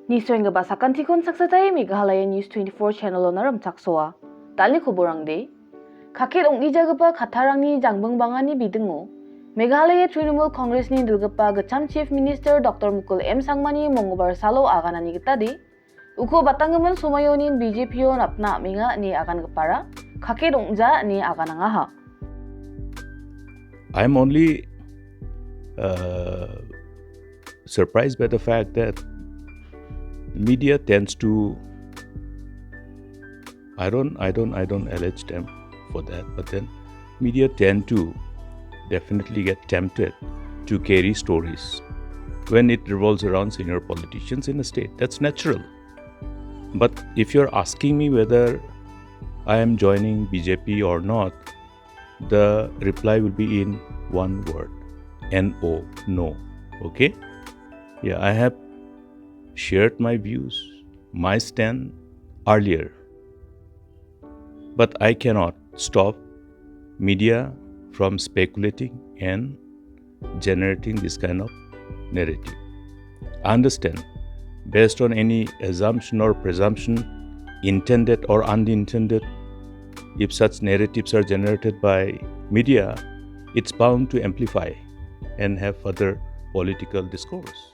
Nisoinga basakan tikon saksatai Meghalaya News 24 channel onaram chaksoa. Tali khoborang de. Kakit ong ijagapa khatharangni jangbang bangani bidengo. Meghalaya Trinamool Congress ni dilgapa gacham Chief Minister Dr. Mukul M. Sangmani mongobar salo aganani kita de. Uko batangaman sumayonin BJP on apna minga ni agan gapara. Kakit ong ja ni aganangaha. I'm only surprised by the fact that media tends to I don't allege them for that, but then media tend to definitely get tempted to carry stories when it revolves around senior politicians in a state. That's natural. But if you're asking me whether I am joining BJP or not, the reply will be in one word: N-O, no. Okay? Yeah, I have shared my views, my stand earlier. But I cannot stop media from speculating and generating this kind of narrative. I understand, based on any assumption or presumption, intended or unintended, if such narratives are generated by media, it's bound to amplify and have further political discourse.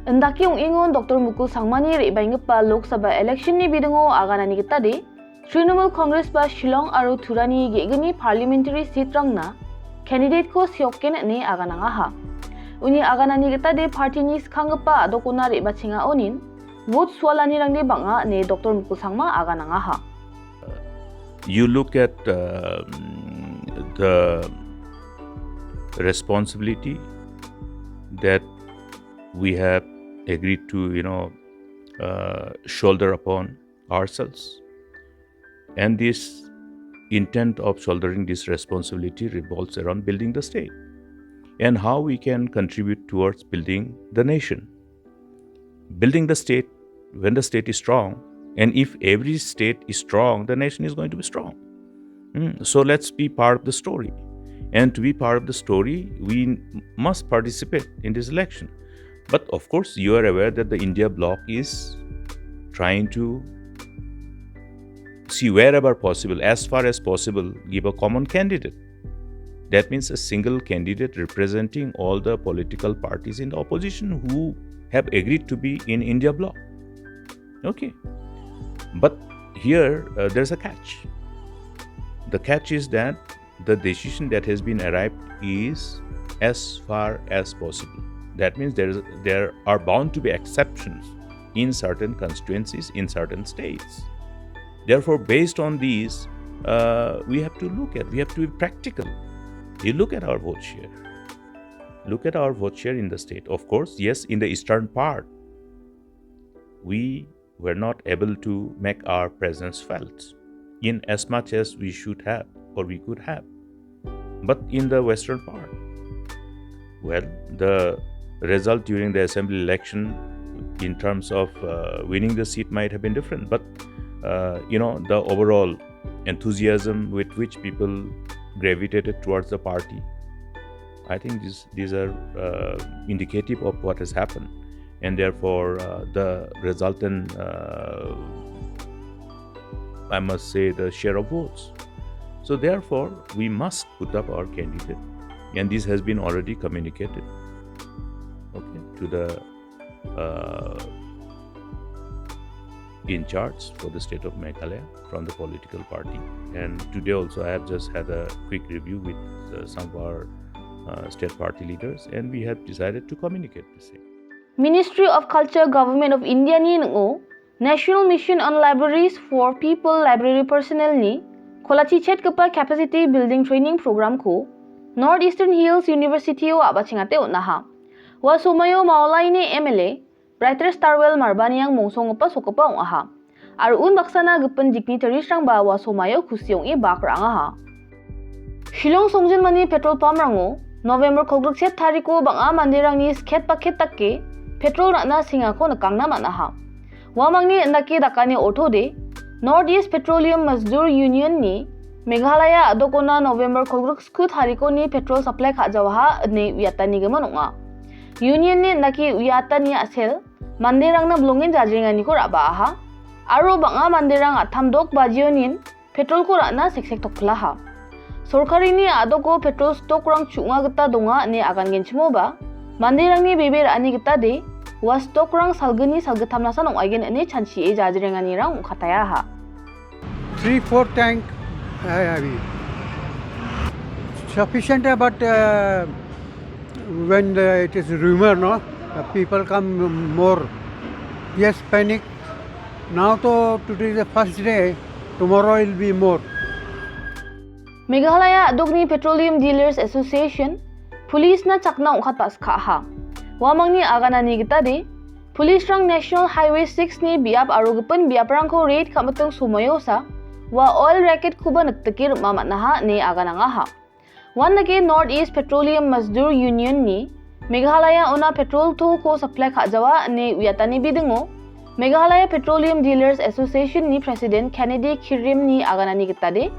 Endaki ong ingon Dr. Mukul Sangmani reibaingpa Lok Sabha election ni bidengo aganani kita de. Trinamool Congress ba Shillong aru Thurani gegani parliamentary seat rangna candidate ko siokken ni aganangaha. Uni aganani kita de party ni skhangpa adokona reiba chinga onin vote swalani rangni banga ni Dr. Mukul Sangma aganangaha. You look at the responsibility that we have agreed to, shoulder upon ourselves. And this intent of shouldering this responsibility revolves around building the state and how we can contribute towards building the nation. Building the state when the state is strong, and if every state is strong, the nation is going to be strong. So let's be part of the story. And to be part of the story, we must participate in this election. But of course, you are aware that the India bloc is trying to see wherever possible, as far as possible, give a common candidate. That means a single candidate representing all the political parties in the opposition who have agreed to be in India bloc. Okay. But here, there's a catch. The catch is that the decision that has been arrived is as far as possible. That means there are bound to be exceptions in certain constituencies, in certain states. Therefore, based on these, we have to be practical. You look at our vote share. Look at our vote share in the state. Of course, yes, in the eastern part, we were not able to make our presence felt in as much as we should have or we could have. But in the western part, well, the result during the assembly election in terms of winning the seat might have been different. But, the overall enthusiasm with which people gravitated towards the party, I think these are indicative of what has happened. And therefore, the resultant, I must say, the share of votes. So therefore, we must put up our candidate. And this has been already communicated, to the in charge for the state of Meghalaya from the political party. And today also I have just had a quick review with some of our state party leaders, and we have decided to communicate the same. Ministry of Culture Government of India ni ngo National Mission on Libraries for People Library Personnel ni kholachi chet kapa capacity building training program ko Northeastern Hills University o abachingate onaha wa sumayo maulai ni MLA Brighter Starwell Marbaniang mongsong pa sokapa ong aha ar un baksana gupen dignitaries rang ba wa sumayo kusiong i bak rang aha Shillong Songjen mani petrol pump rango November khogruk set tariko banga mandirang ni skhet paket takke petrol na singa ko nakangna manaha wamangni endaki dakani auto de Northeast Petroleum Mazdoor Union ni Meghalaya adokona November khogruk skut hariko ni petrol supply kha jawaha ne wiata ni gamanonga Union ni endaki wiata ni asel manderang na blongin jajringani ko raba aha. Aro banga manderang athamdok bajionin petrol ko rana seksek tokla ha. Sorkarini adoko petrol stok rang chunga gita donga ne agan genchimo ba. Manderangni beber ani gita de wa stok rang salgani salgatamnasan ongaigen ne chanchi e jajringani rang ongkataya ha. 3-4 tank sufficient, but when it is rumor, no, people come more. Yes, panic. Now today is the first day. Tomorrow will be more. Meghalaya Adogni Petroleum Dealers Association Police na chakna ongkat pas kha ha. Wamang ni agana ni kita de Police rang National Highway 6 ni biap arugapan biap rang ko raid kamatong sumayo sa wa oil racket kuba nagtakir mamat na ha ni agana nga ha. One nake Northeast Petroleum Mazdur Union ni Meghalaya ona petrol to ko supply kha jawa ne uyatani bidingo Meghalaya Petroleum Dealers Association ni President Kennedy Kirim ni agana ni kita de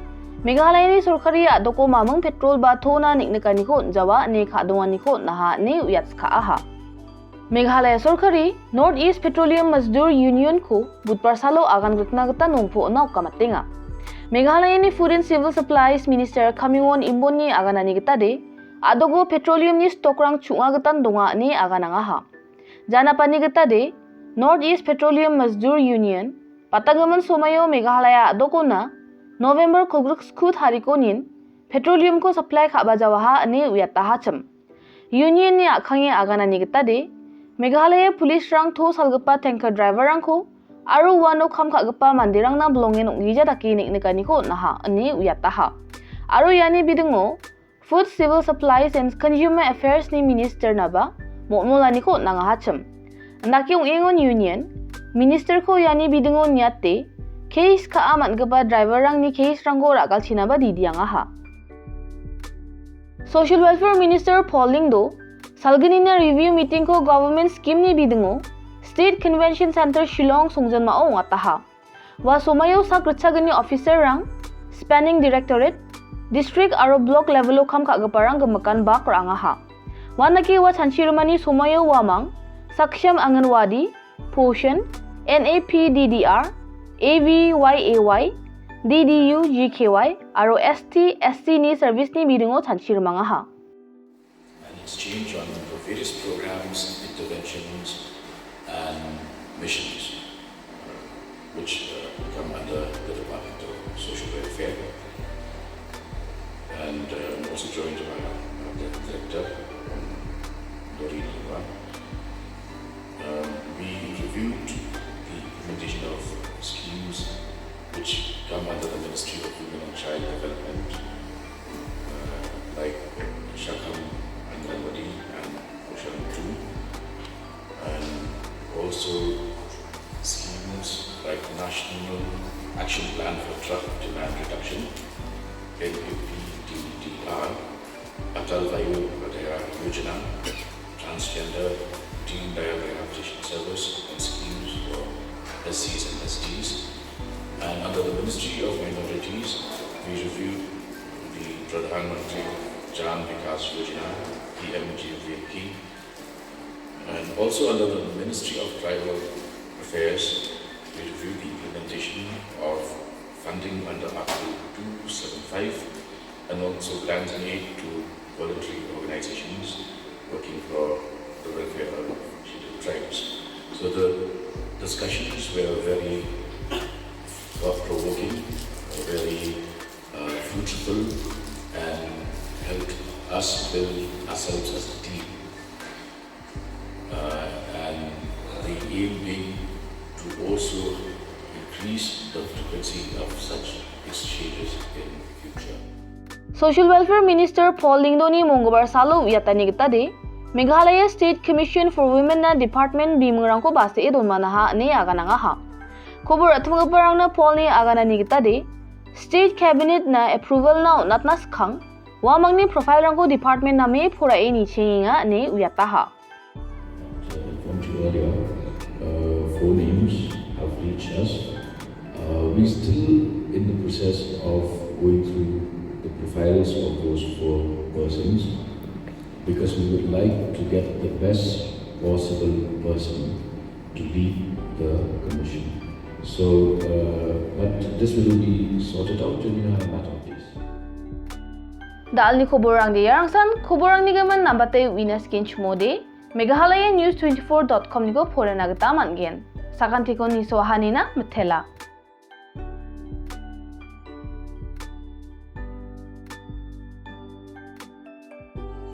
Meghalaya ni sorkari adoko mamang petrol ba thona niknikani ko jawa ne khadongani ko naha ne uyats kha aha. Meghalaya sorkari Northeast Petroleum Mazdur Union ko budpar salo agan gritna gata nongpho na ukamatinga. Meghalaya ni Food and Civil Supplies Minister Kamingwon Imbon ni agana ni kita de adogo petroleum ni stock rang chunga gatan donga ni agana nga ha. Jana pani kita de Northeast Petroleum Mazdur Union patagaman somayo Meghalaya adoko na November kogruk skut hariko nin petroleum ko supply khaba jawaha ani uyata hacham. Union ni akhange agana ni kita de Meghalaya police rang tho salgapa tanker driver rang ko aru wano kham khagapa mandirang na blongen ongija daki niknikani ko naha ani uyata ha. Aru yani bidingo Food Civil Supplies and Consumer Affairs ni Minister na ba momolani ko nanga hacham. Ndaki ingon union Minister ko yani bidingo nyate case ka aman gaba driver rang ni case rang go ragal china ba didianga ha. Social Welfare Minister Pauling do salgani na review meeting ko government scheme ni bidingo State Convention Center Shillong songjan mao ngata ha. Wa somayo sa kritsagani officer rang spanning directorate district aro block level o kham kagaparang gamakan bak ranga ha. Wanaki wa chanchirmani somayo wamang Saksham Anganwadi Poshan NAPDDR AVYAY DDU GKY aro ST SC ni service ni bidingo chanchirmanga ha. An exchange on the various programs, interventions and missions which come under the Department of Social Welfare and also joined by the Director Dori Niwa. We reviewed the implementation of schemes which come under the Ministry of Women and Child Development like Shakam Anganwadi and Poshan 2, and also schemes like National Action Plan for Drug Demand Reduction, NAPDDR, Atal Vayu Vadaya Yojana, Transgender Teen Dial Rehabilitation Service, and schemes for SCs and STs. And under the Ministry of Minorities, we reviewed the Pradhan Mantri Jan Vikas Yojana, PMGVP, and also under the Ministry of Tribal Affairs, we reviewed the implementation of funding under Article 275 and also grants and aid to voluntary organizations working for the welfare of scheduled tribes. So the discussions were very thought-provoking, very fruitful, and helped us build ourselves as a team. And the aim being to also increase the frequency of such exchanges in future. Social Welfare Minister Pauling do ni Monggobar salo uyatani kita de Meghalaya State Commission for Women na Department bimungrang ko base idon manaha ne agana nga ha. Kobor athung parang na Paul ni agana ni kita de State Cabinet na approval na natnas khang wamang ni profile rang ko department na me phura e ni chinga ne uyata ha. Earlier, 4 names have reached us. We're still in the process of going through the profiles of those 4 persons because we would like to get the best possible person to lead the commission. So, but this will be sorted out in a matter of days. Dal ni khoborang de yarangsan khoborang ni gaman nambate winas kin chmode Meghalaya news24.com ni go phore nagta mangen sakan tikon ni so hanina mthela